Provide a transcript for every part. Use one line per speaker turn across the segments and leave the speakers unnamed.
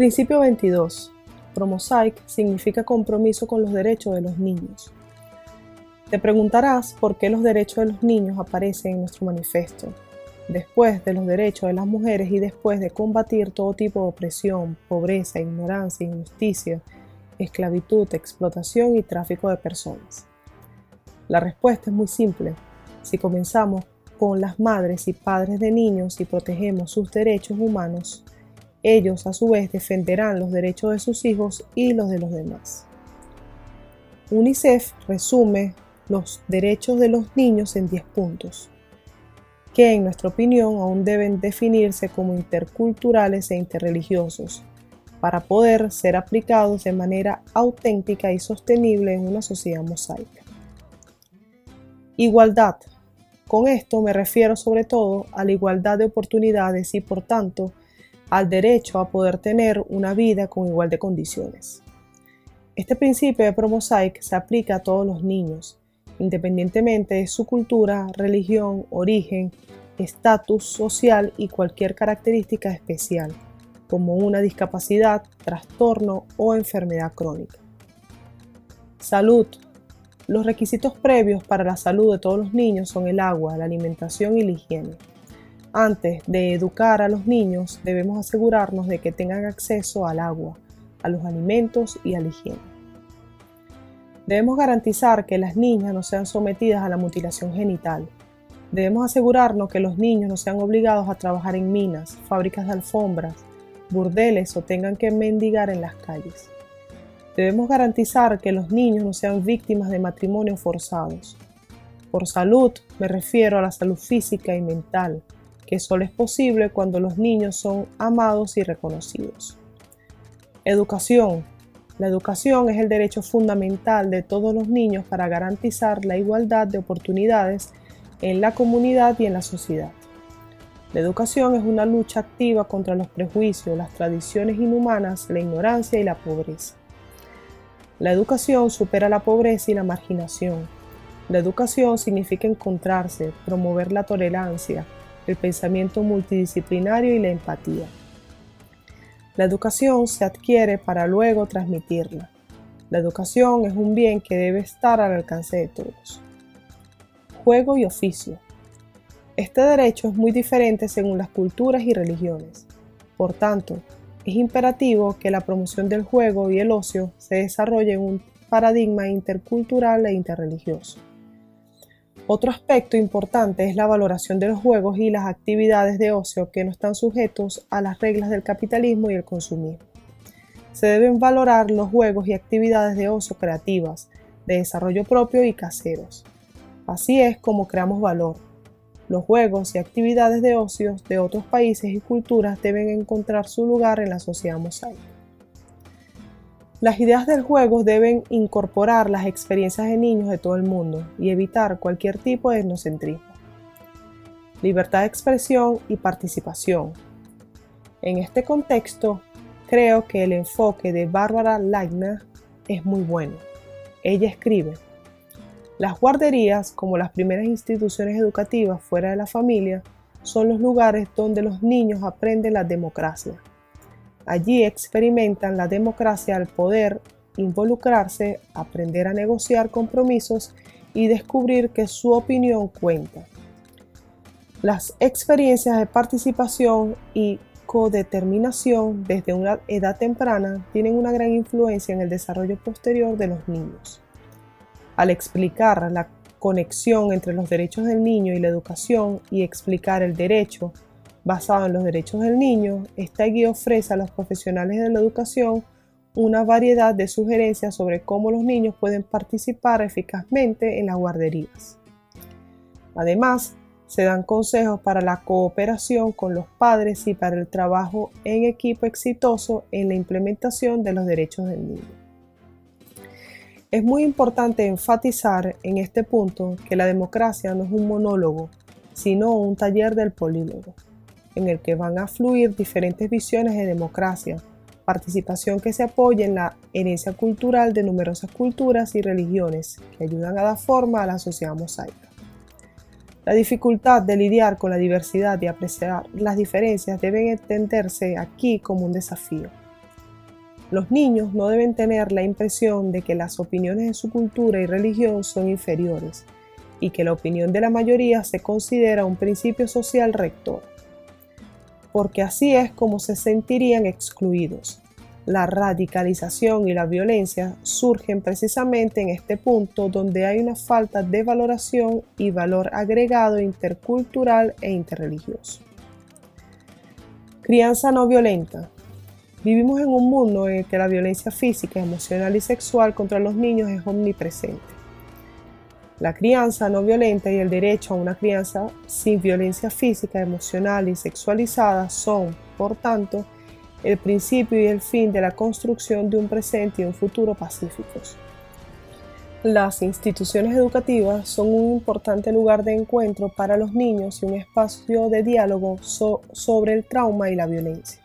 Principio 22. Promosaic significa compromiso con los derechos de los niños. Te preguntarás por qué los derechos de los niños aparecen en nuestro manifiesto, después de los derechos de las mujeres y después de combatir todo tipo de opresión, pobreza, ignorancia, injusticia, esclavitud, explotación y tráfico de personas. La respuesta es muy simple. Si comenzamos con las madres y padres de niños y protegemos sus derechos humanos, ellos a su vez defenderán los derechos de sus hijos y los de los demás. UNICEF resume los derechos de los niños en 10 puntos, que en nuestra opinión aún deben definirse como interculturales e interreligiosos, para poder ser aplicados de manera auténtica y sostenible en una sociedad mosaica. Igualdad. Con esto me refiero sobre todo a la igualdad de oportunidades y por tanto al derecho a poder tener una vida con igual de condiciones. Este principio de Promosaic se aplica a todos los niños, independientemente de su cultura, religión, origen, estatus social y cualquier característica especial, como una discapacidad, trastorno o enfermedad crónica. Salud. Los requisitos previos para la salud de todos los niños son el agua, la alimentación y la higiene. Antes de educar a los niños, debemos asegurarnos de que tengan acceso al agua, a los alimentos y a la higiene. Debemos garantizar que las niñas no sean sometidas a la mutilación genital. Debemos asegurarnos que los niños no sean obligados a trabajar en minas, fábricas de alfombras, burdeles o tengan que mendigar en las calles. Debemos garantizar que los niños no sean víctimas de matrimonios forzados. Por salud me refiero a la salud física y mental, que solo es posible cuando los niños son amados y reconocidos. Educación. La educación es el derecho fundamental de todos los niños para garantizar la igualdad de oportunidades en la comunidad y en la sociedad. La educación es una lucha activa contra los prejuicios, las tradiciones inhumanas, la ignorancia y la pobreza. La educación supera la pobreza y la marginación. La educación significa encontrarse, promover la tolerancia, el pensamiento multidisciplinario y la empatía. La educación se adquiere para luego transmitirla. La educación es un bien que debe estar al alcance de todos. Juego y oficio. Este derecho es muy diferente según las culturas y religiones. Por tanto, es imperativo que la promoción del juego y el ocio se desarrolle en un paradigma intercultural e interreligioso. Otro aspecto importante es la valoración de los juegos y las actividades de ocio que no están sujetos a las reglas del capitalismo y el consumismo. Se deben valorar los juegos y actividades de ocio creativas, de desarrollo propio y caseros. Así es como creamos valor. Los juegos y actividades de ocio de otros países y culturas deben encontrar su lugar en la sociedad mosaica. Las ideas del juego deben incorporar las experiencias de niños de todo el mundo y evitar cualquier tipo de etnocentrismo. Libertad de expresión y participación. En este contexto, creo que el enfoque de Barbara Lagner es muy bueno. Ella escribe: las guarderías, como las primeras instituciones educativas fuera de la familia, son los lugares donde los niños aprenden la democracia. Allí experimentan la democracia al poder involucrarse, aprender a negociar compromisos y descubrir que su opinión cuenta. Las experiencias de participación y codeterminación desde una edad temprana tienen una gran influencia en el desarrollo posterior de los niños. Al explicar la conexión entre los derechos del niño y la educación y explicar el derecho basado en los derechos del niño, esta guía ofrece a los profesionales de la educación una variedad de sugerencias sobre cómo los niños pueden participar eficazmente en las guarderías. Además, se dan consejos para la cooperación con los padres y para el trabajo en equipo exitoso en la implementación de los derechos del niño. Es muy importante enfatizar en este punto que la democracia no es un monólogo, sino un taller del polílogo, en el que van a fluir diferentes visiones de democracia, participación que se apoya en la herencia cultural de numerosas culturas y religiones que ayudan a dar forma a la sociedad mosaica. La dificultad de lidiar con la diversidad y apreciar las diferencias deben entenderse aquí como un desafío. Los niños no deben tener la impresión de que las opiniones de su cultura y religión son inferiores y que la opinión de la mayoría se considera un principio social rector, porque así es como se sentirían excluidos. La radicalización y la violencia surgen precisamente en este punto donde hay una falta de valoración y valor agregado intercultural e interreligioso. Crianza no violenta. Vivimos en un mundo en el que la violencia física, emocional y sexual contra los niños es omnipresente. La crianza no violenta y el derecho a una crianza sin violencia física, emocional y sexualizada son, por tanto, el principio y el fin de la construcción de un presente y un futuro pacíficos. Las instituciones educativas son un importante lugar de encuentro para los niños y un espacio de diálogo sobre el trauma y la violencia.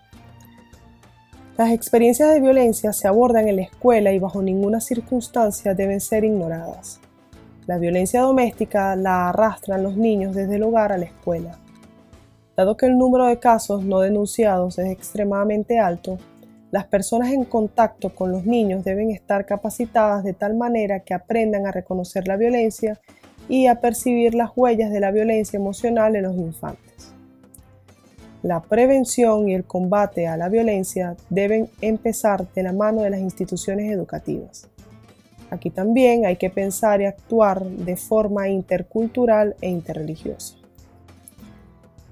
Las experiencias de violencia se abordan en la escuela y bajo ninguna circunstancia deben ser ignoradas. La violencia doméstica la arrastran los niños desde el hogar a la escuela. Dado que el número de casos no denunciados es extremadamente alto, las personas en contacto con los niños deben estar capacitadas de tal manera que aprendan a reconocer la violencia y a percibir las huellas de la violencia emocional en los infantes. La prevención y el combate a la violencia deben empezar de la mano de las instituciones educativas. Aquí también hay que pensar y actuar de forma intercultural e interreligiosa.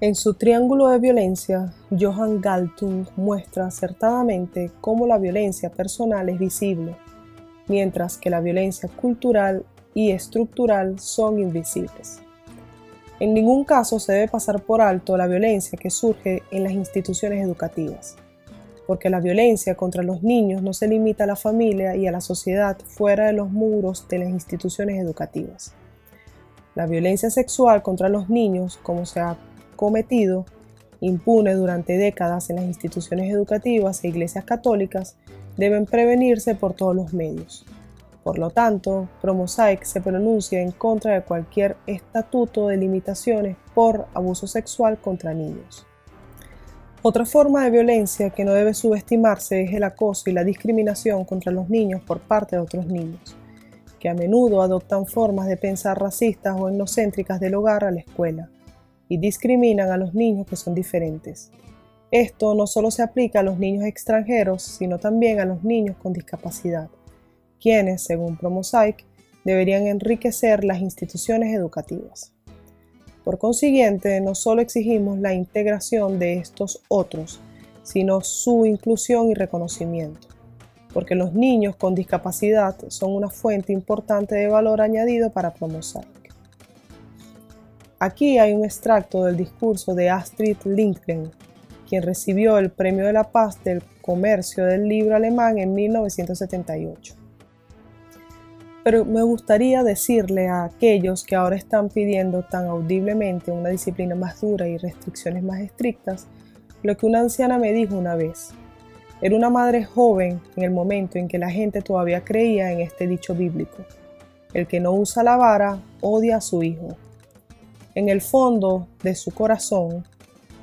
En su Triángulo de Violencia, Johan Galtung muestra acertadamente cómo la violencia personal es visible, mientras que la violencia cultural y estructural son invisibles. En ningún caso se debe pasar por alto la violencia que surge en las instituciones educativas, porque la violencia contra los niños no se limita a la familia y a la sociedad fuera de los muros de las instituciones educativas. La violencia sexual contra los niños, como se ha cometido impune durante décadas en las instituciones educativas e iglesias católicas, deben prevenirse por todos los medios. Por lo tanto, Promosaic se pronuncia en contra de cualquier estatuto de limitaciones por abuso sexual contra niños. Otra forma de violencia que no debe subestimarse es el acoso y la discriminación contra los niños por parte de otros niños, que a menudo adoptan formas de pensar racistas o etnocéntricas del hogar a la escuela, y discriminan a los niños que son diferentes. Esto no solo se aplica a los niños extranjeros, sino también a los niños con discapacidad, quienes, según Promosaic, deberían enriquecer las instituciones educativas. Por consiguiente, no solo exigimos la integración de estos otros, sino su inclusión y reconocimiento, porque los niños con discapacidad son una fuente importante de valor añadido para Promosaic. Aquí hay un extracto del discurso de Astrid Lindgren, quien recibió el Premio de la Paz del Comercio del Libro Alemán en 1978. Pero me gustaría decirle a aquellos que ahora están pidiendo tan audiblemente una disciplina más dura y restricciones más estrictas, lo que una anciana me dijo una vez. Era una madre joven en el momento en que la gente todavía creía en este dicho bíblico: el que no usa la vara odia a su hijo. En el fondo de su corazón,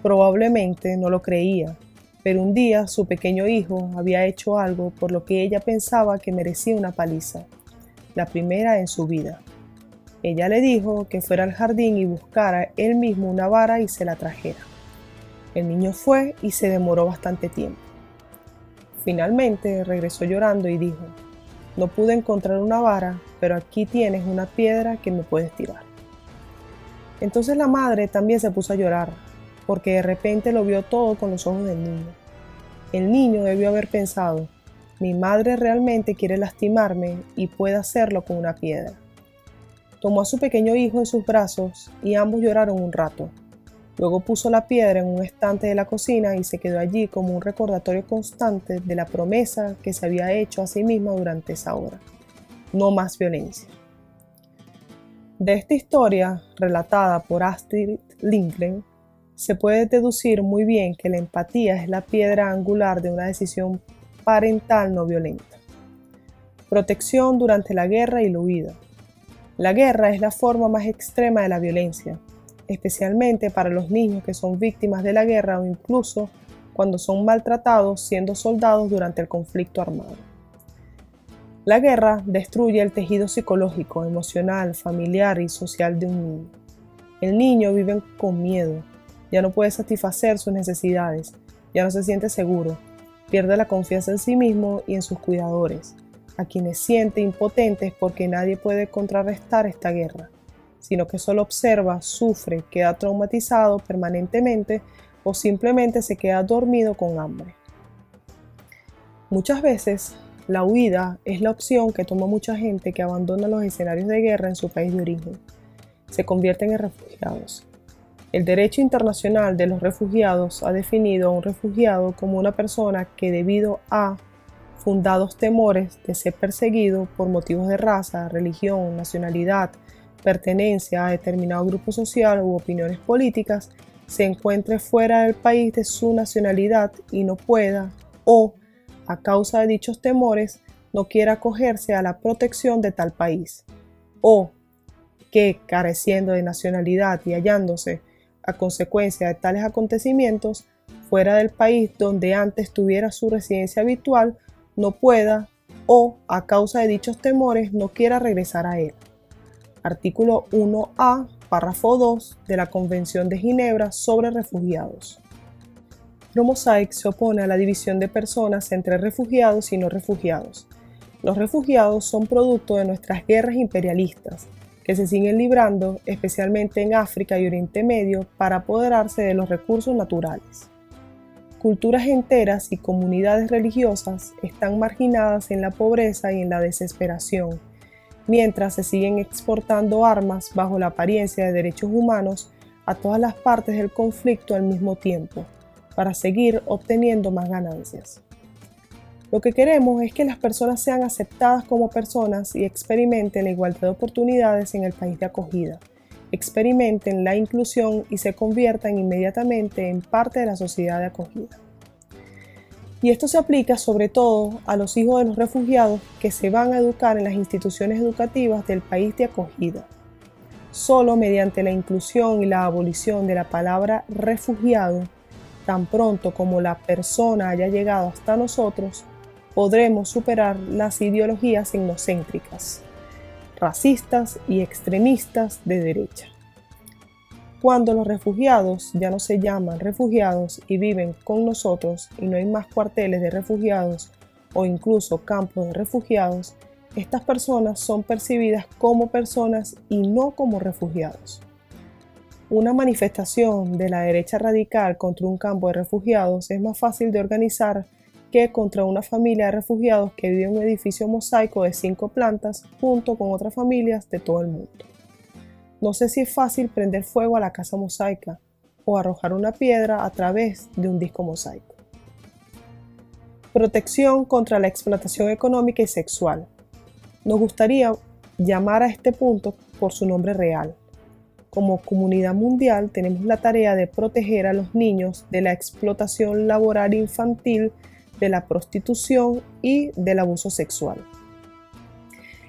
probablemente no lo creía, pero un día su pequeño hijo había hecho algo por lo que ella pensaba que merecía una paliza, la primera en su vida. Ella le dijo que fuera al jardín y buscara él mismo una vara y se la trajera. El niño fue y se demoró bastante tiempo. Finalmente regresó llorando y dijo: no pude encontrar una vara, pero aquí tienes una piedra que me puedes tirar. Entonces la madre también se puso a llorar, porque de repente lo vio todo con los ojos del niño. El niño debió haber pensado: mi madre realmente quiere lastimarme y puede hacerlo con una piedra. Tomó a su pequeño hijo en sus brazos y ambos lloraron un rato. Luego puso la piedra en un estante de la cocina y se quedó allí como un recordatorio constante de la promesa que se había hecho a sí misma durante esa hora: no más violencia. De esta historia, relatada por Astrid Lindgren, se puede deducir muy bien que la empatía es la piedra angular de una decisión parental no violenta. Protección durante la guerra y la huida. La guerra es la forma más extrema de la violencia, especialmente para los niños que son víctimas de la guerra o incluso cuando son maltratados siendo soldados durante el conflicto armado. La guerra destruye el tejido psicológico, emocional, familiar y social de un niño. El niño vive con miedo, ya no puede satisfacer sus necesidades, ya no se siente seguro, pierde la confianza en sí mismo y en sus cuidadores, a quienes siente impotentes porque nadie puede contrarrestar esta guerra, sino que solo observa, sufre, queda traumatizado permanentemente o simplemente se queda dormido con hambre. Muchas veces, la huida es la opción que toma mucha gente que abandona los escenarios de guerra en su país de origen. Se convierten en refugiados. El derecho internacional de los refugiados ha definido a un refugiado como una persona que, debido a fundados temores de ser perseguido por motivos de raza, religión, nacionalidad, pertenencia a determinado grupo social u opiniones políticas, se encuentre fuera del país de su nacionalidad y no pueda, o a causa de dichos temores, no quiera acogerse a la protección de tal país, o que, careciendo de nacionalidad y hallándose a consecuencia de tales acontecimientos fuera del país donde antes tuviera su residencia habitual, no pueda, o a causa de dichos temores, no quiera regresar a él. Artículo 1A, párrafo 2 de la Convención de Ginebra sobre Refugiados. ProMosaic se opone a la división de personas entre refugiados y no refugiados. Los refugiados son producto de nuestras guerras imperialistas, que se siguen librando, especialmente en África y Oriente Medio, para apoderarse de los recursos naturales. Culturas enteras y comunidades religiosas están marginadas en la pobreza y en la desesperación, mientras se siguen exportando armas bajo la apariencia de derechos humanos a todas las partes del conflicto al mismo tiempo, para seguir obteniendo más ganancias. Lo que queremos es que las personas sean aceptadas como personas y experimenten la igualdad de oportunidades en el país de acogida, experimenten la inclusión y se conviertan inmediatamente en parte de la sociedad de acogida. Y esto se aplica sobre todo a los hijos de los refugiados que se van a educar en las instituciones educativas del país de acogida. Solo mediante la inclusión y la abolición de la palabra refugiado, tan pronto como la persona haya llegado hasta nosotros, podremos superar las ideologías etnocéntricas, racistas y extremistas de derecha. Cuando los refugiados ya no se llaman refugiados y viven con nosotros y no hay más cuarteles de refugiados o incluso campos de refugiados, estas personas son percibidas como personas y no como refugiados. Una manifestación de la derecha radical contra un campo de refugiados es más fácil de organizar que contra una familia de refugiados que vive en un edificio mosaico de 5 plantas junto con otras familias de todo el mundo. No sé si es fácil prender fuego a la casa mosaica o arrojar una piedra a través de un disco mosaico. Protección contra la explotación económica y sexual. Nos gustaría llamar a este punto por su nombre real. Como comunidad mundial tenemos la tarea de proteger a los niños de la explotación laboral infantil, de la prostitución y del abuso sexual.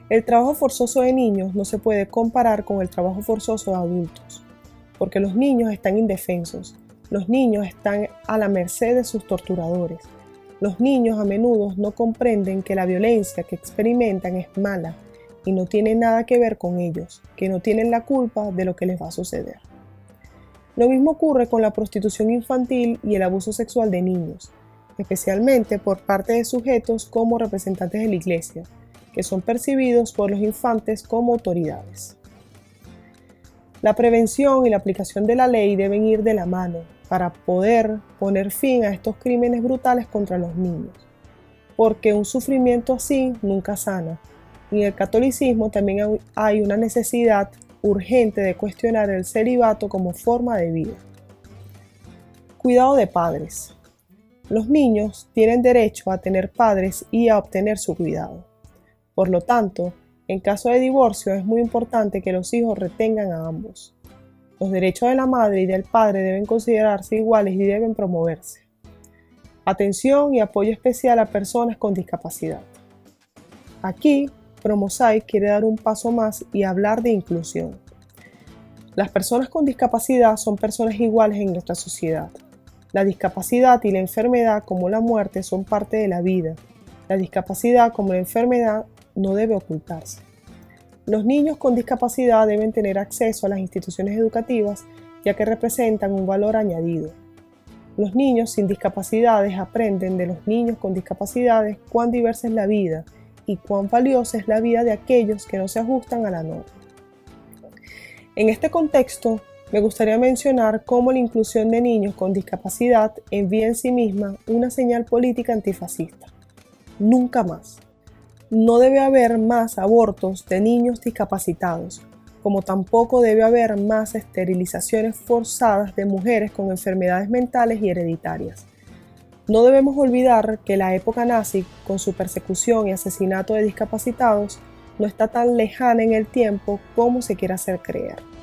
El trabajo forzoso de niños no se puede comparar con el trabajo forzoso de adultos, porque los niños están indefensos, los niños están a la merced de sus torturadores. Los niños a menudo no comprenden que la violencia que experimentan es mala y no tiene nada que ver con ellos, que no tienen la culpa de lo que les va a suceder. Lo mismo ocurre con la prostitución infantil y el abuso sexual de niños, especialmente por parte de sujetos como representantes de la Iglesia, que son percibidos por los infantes como autoridades. La prevención y la aplicación de la ley deben ir de la mano para poder poner fin a estos crímenes brutales contra los niños, porque un sufrimiento así nunca sana. En el catolicismo también hay una necesidad urgente de cuestionar el celibato como forma de vida. Cuidado de padres. Los niños tienen derecho a tener padres y a obtener su cuidado. Por lo tanto, en caso de divorcio es muy importante que los hijos retengan a ambos. Los derechos de la madre y del padre deben considerarse iguales y deben promoverse. Atención y apoyo especial a personas con discapacidad. Aquí, ProMosaic quiere dar un paso más y hablar de inclusión. Las personas con discapacidad son personas iguales en nuestra sociedad. La discapacidad y la enfermedad, como la muerte, son parte de la vida. La discapacidad, como la enfermedad, no debe ocultarse. Los niños con discapacidad deben tener acceso a las instituciones educativas, ya que representan un valor añadido. Los niños sin discapacidades aprenden de los niños con discapacidades cuán diversa es la vida y cuán valiosa es la vida de aquellos que no se ajustan a la norma. En este contexto, me gustaría mencionar cómo la inclusión de niños con discapacidad envía en sí misma una señal política antifascista. Nunca más. No debe haber más abortos de niños discapacitados, como tampoco debe haber más esterilizaciones forzadas de mujeres con enfermedades mentales y hereditarias. No debemos olvidar que la época nazi, con su persecución y asesinato de discapacitados, no está tan lejana en el tiempo como se quiere hacer creer.